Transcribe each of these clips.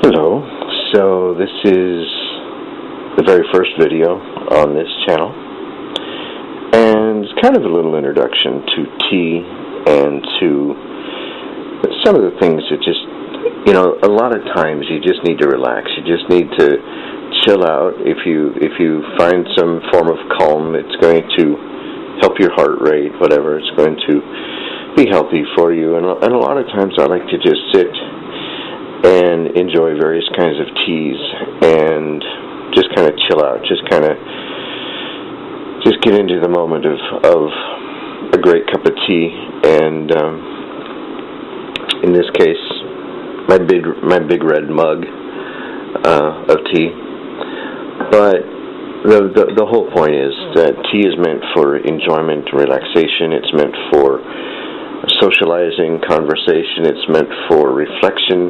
Hello, so this is the very first video on this channel, and it's kind of a little introduction to tea and to some of the things that just, a lot of times you just need to relax, you just need to chill out. If you find some form of calm, it's going to help your heart rate, whatever, it's going to be healthy for you, and a lot of times I like to just sit and enjoy various kinds of teas and just kind of chill out, just get into the moment of a great cup of tea, and in this case my big red mug of tea. But the whole point is that tea is meant for enjoyment and relaxation. It's meant for socializing, conversation. It's meant for reflection.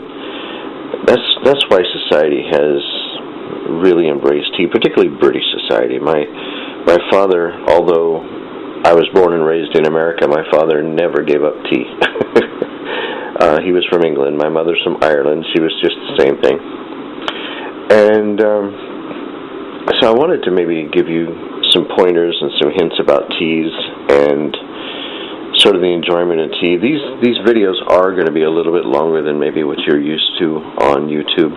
That's why society has really embraced tea, particularly British society. My father, although I was born and raised in America, my father never gave up tea. He was from England. My mother's from Ireland. She was just the same thing. And so I wanted to maybe give you some pointers and some hints about teas and sort of the enjoyment of tea. These videos are going to be a little bit longer than maybe what you're used to on YouTube.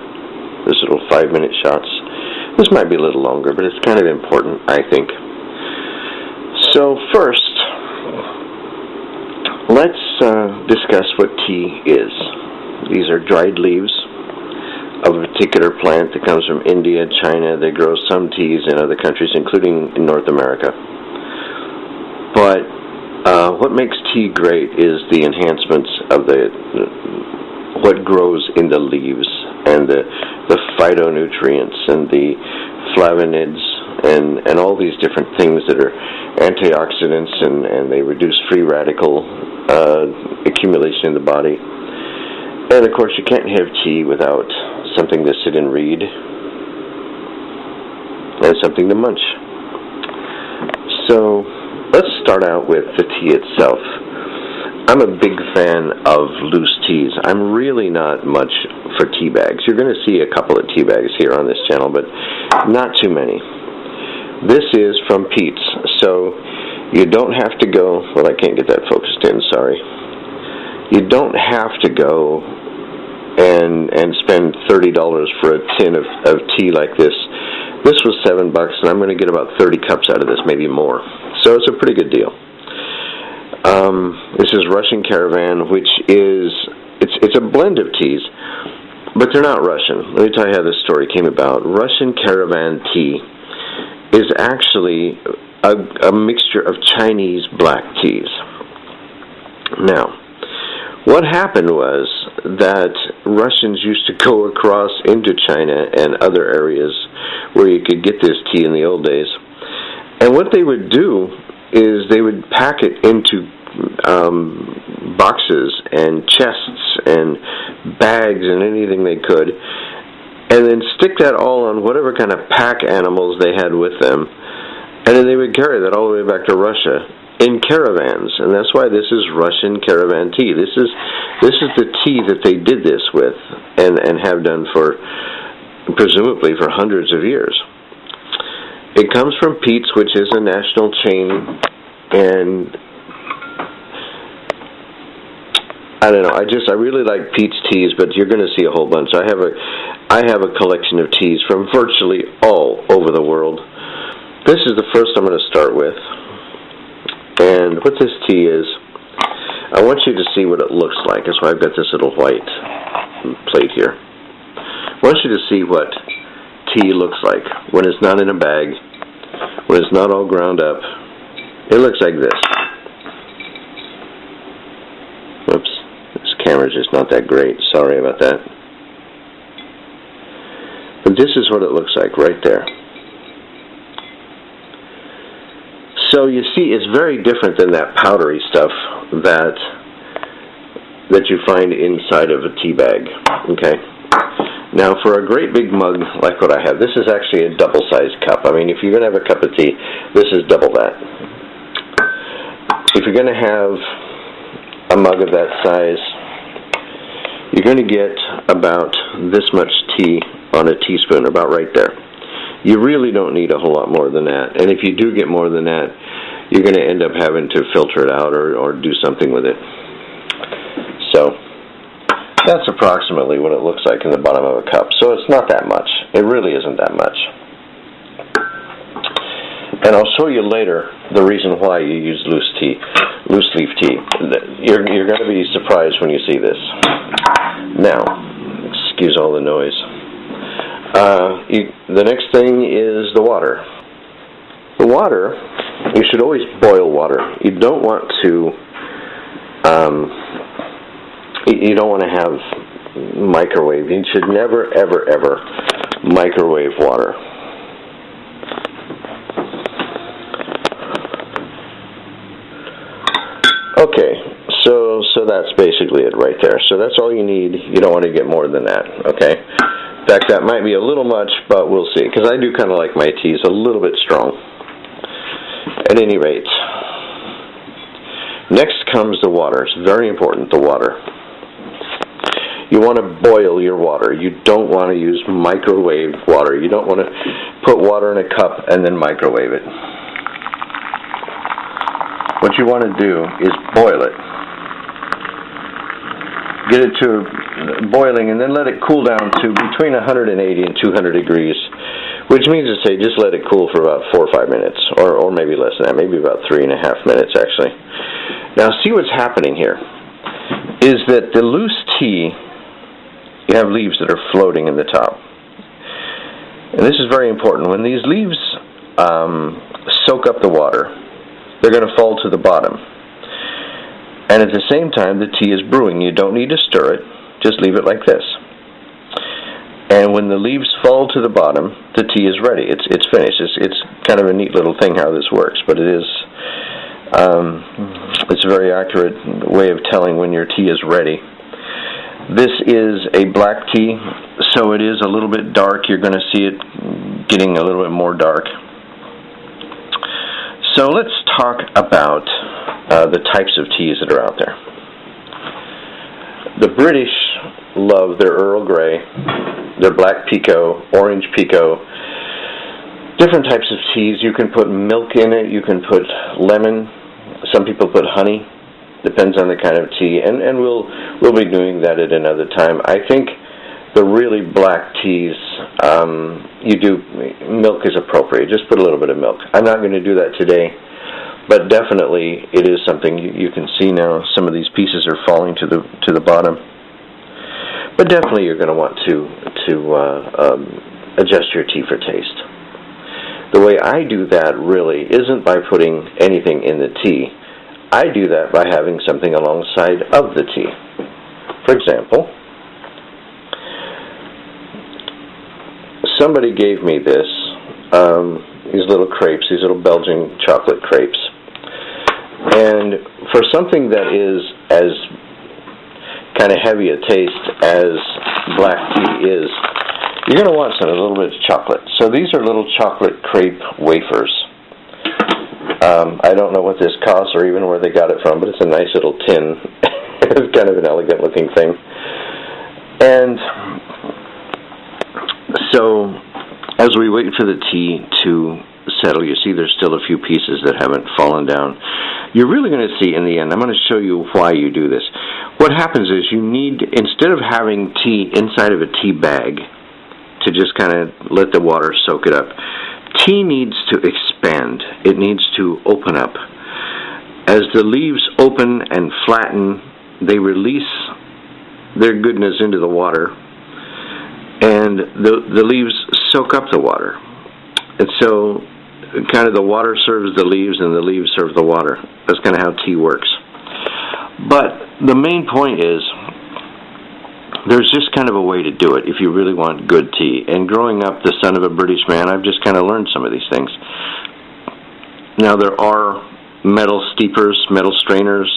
Those little 5-minute shots. This might be a little longer, but it's kind of important, I think. So first, let's discuss what tea is. These are dried leaves of a particular plant that comes from India, China. They grow some teas in other countries, including in North America. But what makes tea great is the enhancements of what grows in the leaves and the phytonutrients and the flavonoids and all these different things that are antioxidants, and they reduce free radical accumulation in the body. And of course you can't have tea without something to sit and read and something to munch. So let's start out with the tea itself. I'm a big fan of loose teas. I'm really not much for tea bags. You're going to see a couple of tea bags here on this channel, but not too many. This is from Pete's, so you don't have to go, well, I can't get that focused in, sorry. You don't have to go and spend $30 for a tin of tea like this. This was $7, and I'm going to get about 30 cups out of this, maybe more. So it's a pretty good deal. This is Russian Caravan, which is, it's a blend of teas, but they're not Russian. Let me tell you how this story came about. Russian Caravan tea is actually a mixture of Chinese black teas. Now, what happened was that Russians used to go across into China and other areas where you could get this tea in the old days. And what they would do is they would pack it into boxes and chests and bags and anything they could, and then stick that all on whatever kind of pack animals they had with them, and then they would carry that all the way back to Russia in caravans. And that's why this is Russian Caravan tea. This is the tea that they did this with and have done for presumably for hundreds of years. It comes from Pete's, which is a national chain, and I don't know, I really like Pete's teas, but you're going to see a whole bunch. I have a collection of teas from virtually all over the world. This is the first I'm going to start with. And what this tea is, I want you to see what it looks like. That's why I've got this little white plate here. I want you to see what tea looks like when it's not in a bag, when it's not all ground up. It looks like this. Oops, this camera's just not that great. Sorry about that. But this is what it looks like right there. So you see, it's very different than that powdery stuff that you find inside of a tea bag. Okay. Now, for a great big mug like what I have, this is actually a double-sized cup. I mean, if you're going to have a cup of tea, this is double that. If you're going to have a mug of that size, you're going to get about this much tea on a teaspoon, about right there. You really don't need a whole lot more than that. And if you do get more than that, you're going to end up having to filter it out or do something with it. So that's approximately what it looks like in the bottom of a cup. So it's not that much. It really isn't that much. And I'll show you later the reason why you use loose leaf tea. You're going to be surprised when you see this. Now, excuse all the noise. The next thing is the water. The water, you should always boil water. You don't want to have microwave. You should never, ever, ever microwave water. Okay, so that's basically it right there. So that's all you need. You don't want to get more than that, okay? In fact, that might be a little much, but we'll see. Because I do kind of like my teas a little bit strong. At any rate, next comes the water. It's very important, the water. You want to boil your water. You don't want to use microwave water. You don't want to put water in a cup and then microwave it. What you want to do is boil it. Get it to boiling and then let it cool down to between 180 and 200 degrees, which means to say just let it cool for about 4 or 5 minutes, or maybe less than that, maybe about 3.5 minutes actually. Now see what's happening here is that the loose tea, you have leaves that are floating in the top. And this is very important. When these leaves soak up the water, they're going to fall to the bottom. And at the same time, the tea is brewing. You don't need to stir it. Just leave it like this. And when the leaves fall to the bottom, the tea is ready. It's finished. It's kind of a neat little thing how this works, but it is it's a very accurate way of telling when your tea is ready. This is a black tea, so it is a little bit dark. You're going to see it getting a little bit more dark. So let's talk about the types of teas that are out there. The British love their Earl Grey, their black pekoe, orange pekoe, different types of teas. You can put milk in it, you can put lemon, some people put honey, depends on the kind of tea, and we'll be doing that at another time. I think the really black teas, milk is appropriate. Just put a little bit of milk. I'm not going to do that today, but definitely it is something you can see now. Some of these pieces are falling to the bottom, but definitely you're going to want to adjust your tea for taste. The way I do that really isn't by putting anything in the tea. I do that by having something alongside of the tea. For example, somebody gave me these little crepes, these little Belgian chocolate crepes. And for something that is as kind of heavy a taste as black tea is, you're going to want a little bit of chocolate. So these are little chocolate crepe wafers. I don't know what this costs or even where they got it from, but it's a nice little tin. It's kind of an elegant looking thing. And so as we wait for the tea to settle, you see there's still a few pieces that haven't fallen down. You're really going to see in the end, I'm going to show you why you do this. What happens is you need, instead of having tea inside of a tea bag to just kind of let the water soak it up, tea needs to expand. It needs to open up. As the leaves open and flatten, they release their goodness into the water, and the leaves soak up the water. And so kind of the water serves the leaves and the leaves serve the water. That's kind of how tea works. But the main point is there's just kind of a way to do it if you really want good tea. And growing up the son of a British man, I've just kind of learned some of these things. Now there are metal steepers, metal strainers,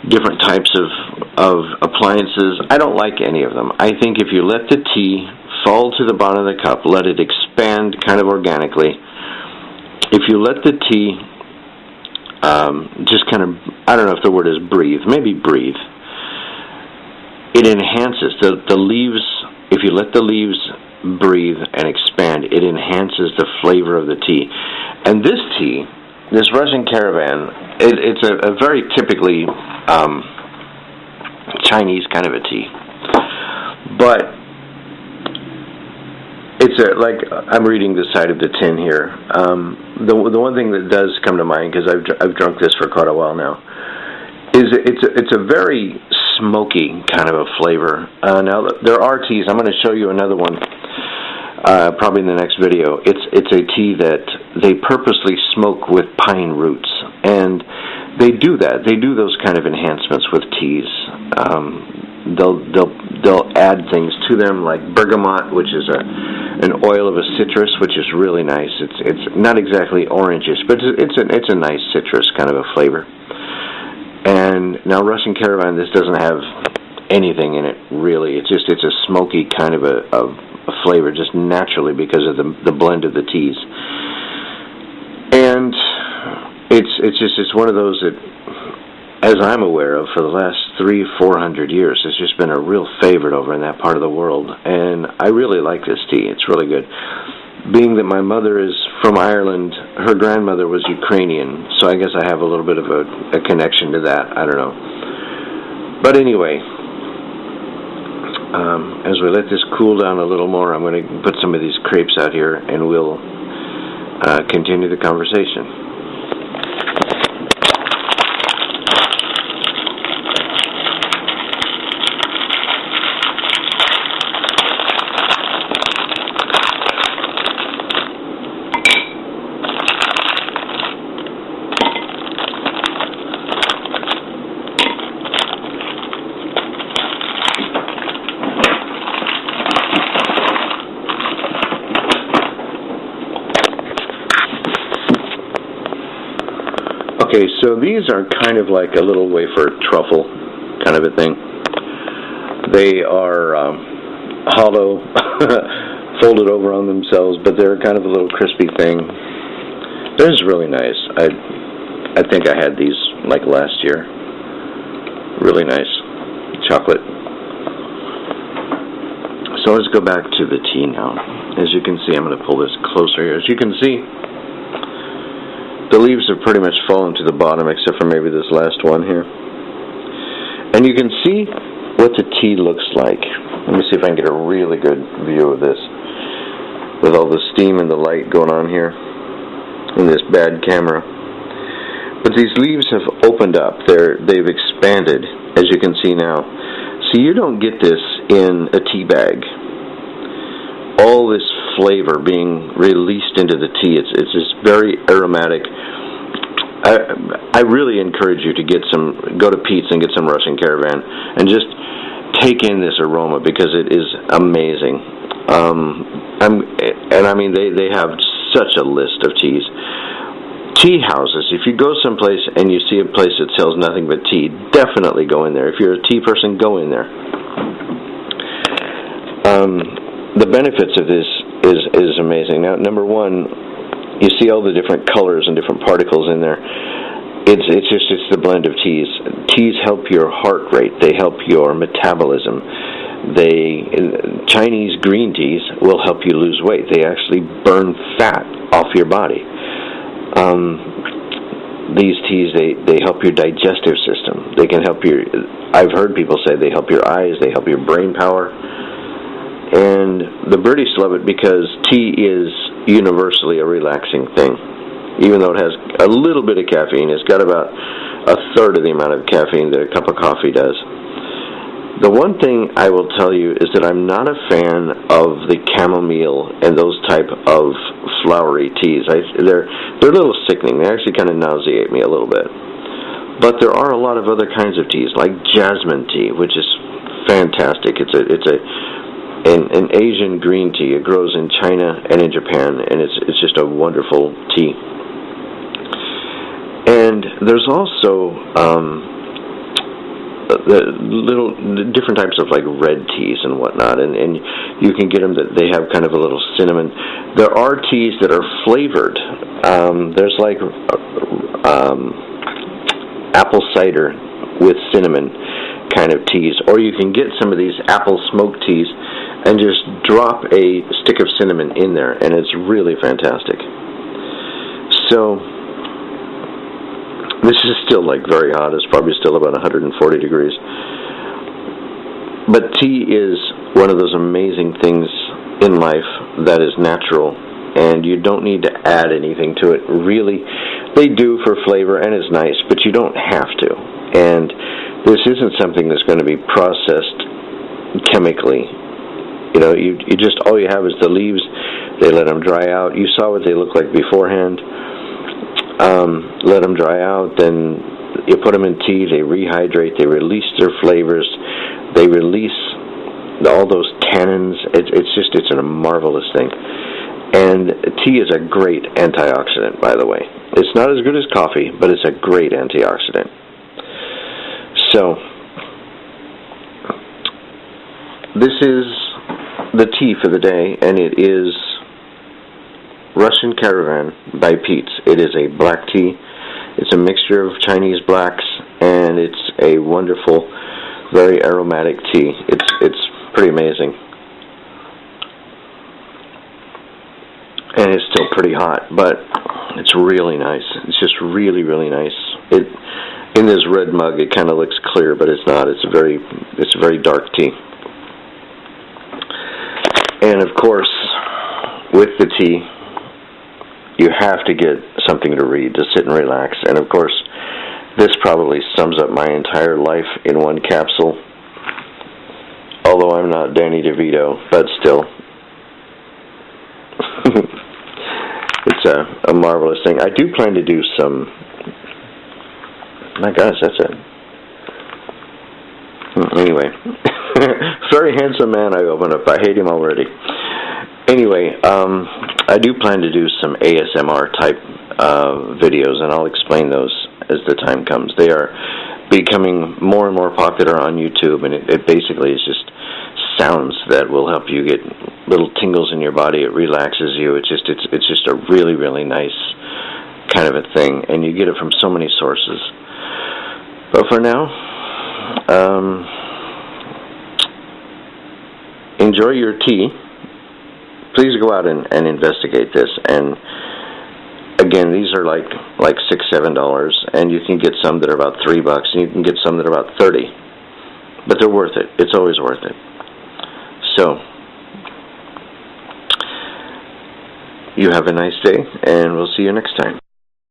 different types of appliances. I don't like any of them. I think if you let the tea fall to the bottom of the cup, let it expand kind of organically. If you let the tea just kind of, I don't know if the word is breathe, maybe breathe. it enhances the leaves. If you let the leaves breathe and expand, it enhances the flavor of the tea. And this tea, this Russian Caravan, it's a very typically Chinese kind of a tea, but it's like I'm reading the side of the tin here. The one thing that does come to mind, because I've drunk this for quite a while now, is it's a very smoky kind of a flavor. Now there are teas. I'm going to show you another one, probably in the next video. It's a tea that they purposely smoke with pine roots, and they do that. They do those kind of enhancements with teas. They'll add things to them, like bergamot, which is an oil of a citrus, which is really nice. It's not exactly orangish, but it's a nice citrus kind of a flavor. And now Russian Caravan, this doesn't have anything in it really. It's a smoky kind of a flavor, just naturally because of the blend of the teas. And it's one of those that, as I'm aware of, for the last 300-400 years, it's just been a real favorite over in that part of the world. And I really like this tea. It's really good. Being that my mother is from Ireland, her grandmother was Ukrainian, so I guess I have a little bit of a connection to that. I don't know. But anyway, as we let this cool down a little more, I'm going to put some of these crepes out here, and we'll continue the conversation. Okay, so these are kind of like a little wafer truffle kind of a thing. They are hollow, folded over on themselves, but they're kind of a little crispy thing. They're just really nice. I think I had these like last year. Really nice. Chocolate. So let's go back to the tea now. As you can see, I'm going to pull this closer here. As you can see, the leaves have pretty much fallen to the bottom, except for maybe this last one here. And you can see what the tea looks like. Let me see if I can get a really good view of this, with all the steam and the light going on here in this bad camera. But these leaves have opened up. They've expanded, as you can see now. So you don't get this in a tea bag. All this flavor being released into the tea. It's just very aromatic. I really encourage you to go to Pete's and get some Russian Caravan and just take in this aroma, because it is amazing. And I mean, they have such a list of teas. Tea houses, if you go someplace and you see a place that sells nothing but tea, definitely go in there. If you're a tea person, go in there. The benefits of this is amazing. Now, number one, you see all the different colors and different particles in there. It's the blend of teas. Teas help your heart rate. They help your metabolism. Chinese green teas will help you lose weight. They actually burn fat off your body. These teas, they help your digestive system. They can help I've heard people say they help your eyes, they help your brain power. And the British love it because tea is universally a relaxing thing. Even though it has a little bit of caffeine, it's got about a third of the amount of caffeine that a cup of coffee does. The one thing I will tell you is that I'm not a fan of the chamomile and those type of flowery teas. They're a little sickening. They actually kind of nauseate me a little bit. But there are a lot of other kinds of teas, like jasmine tea, which is fantastic. It's an Asian green tea. It grows in China and in Japan, and it's just a wonderful tea. And there's also the little different types of like red teas and whatnot, and you can get them that they have kind of a little cinnamon. There are teas that are flavored. There's like apple cider with cinnamon. kind of teas, or you can get some of these apple smoke teas and just drop a stick of cinnamon in there, and it's really fantastic. So this is still like very hot. It's probably still about 140 degrees. But tea is one of those amazing things in life that is natural, and you don't need to add anything to it. Really, they do for flavor, and it's nice, but you don't have to. And this isn't something that's going to be processed chemically. You know, you just, all you have is the leaves. They let them dry out. You saw what they look like beforehand. Let them dry out, then you put them in tea, they rehydrate, they release their flavors, they release all those tannins. It's a marvelous thing. And tea is a great antioxidant, by the way. It's not as good as coffee, but it's a great antioxidant. So, this is the tea for the day, and it is Russian Caravan by Pete's. It is a black tea. It's a mixture of Chinese blacks, and it's a wonderful, very aromatic tea. It's pretty amazing. And it's still pretty hot, but it's really nice. It's just really, really nice. In this red mug, it kind of looks clear, but it's not. It's a very dark tea. And of course, with the tea, you have to get something to read, to sit and relax. And of course, this probably sums up my entire life in one capsule. Although I'm not Danny DeVito, but still. It's a marvelous thing. I do plan to do some... My gosh, that's it. Anyway. Very handsome man I opened up. I hate him already. Anyway, I do plan to do some ASMR type videos, and I'll explain those as the time comes. They are becoming more and more popular on YouTube, and it basically is just sounds that will help you get little tingles in your body. It relaxes you. It's just a really, really nice kind of a thing, and you get it from so many sources. But for now, enjoy your tea. Please go out and investigate this. And again, these are like $6-7, and you can get some that are about $3, and you can get some that are about $30. But they're worth it. It's always worth it. So, you have a nice day, and we'll see you next time.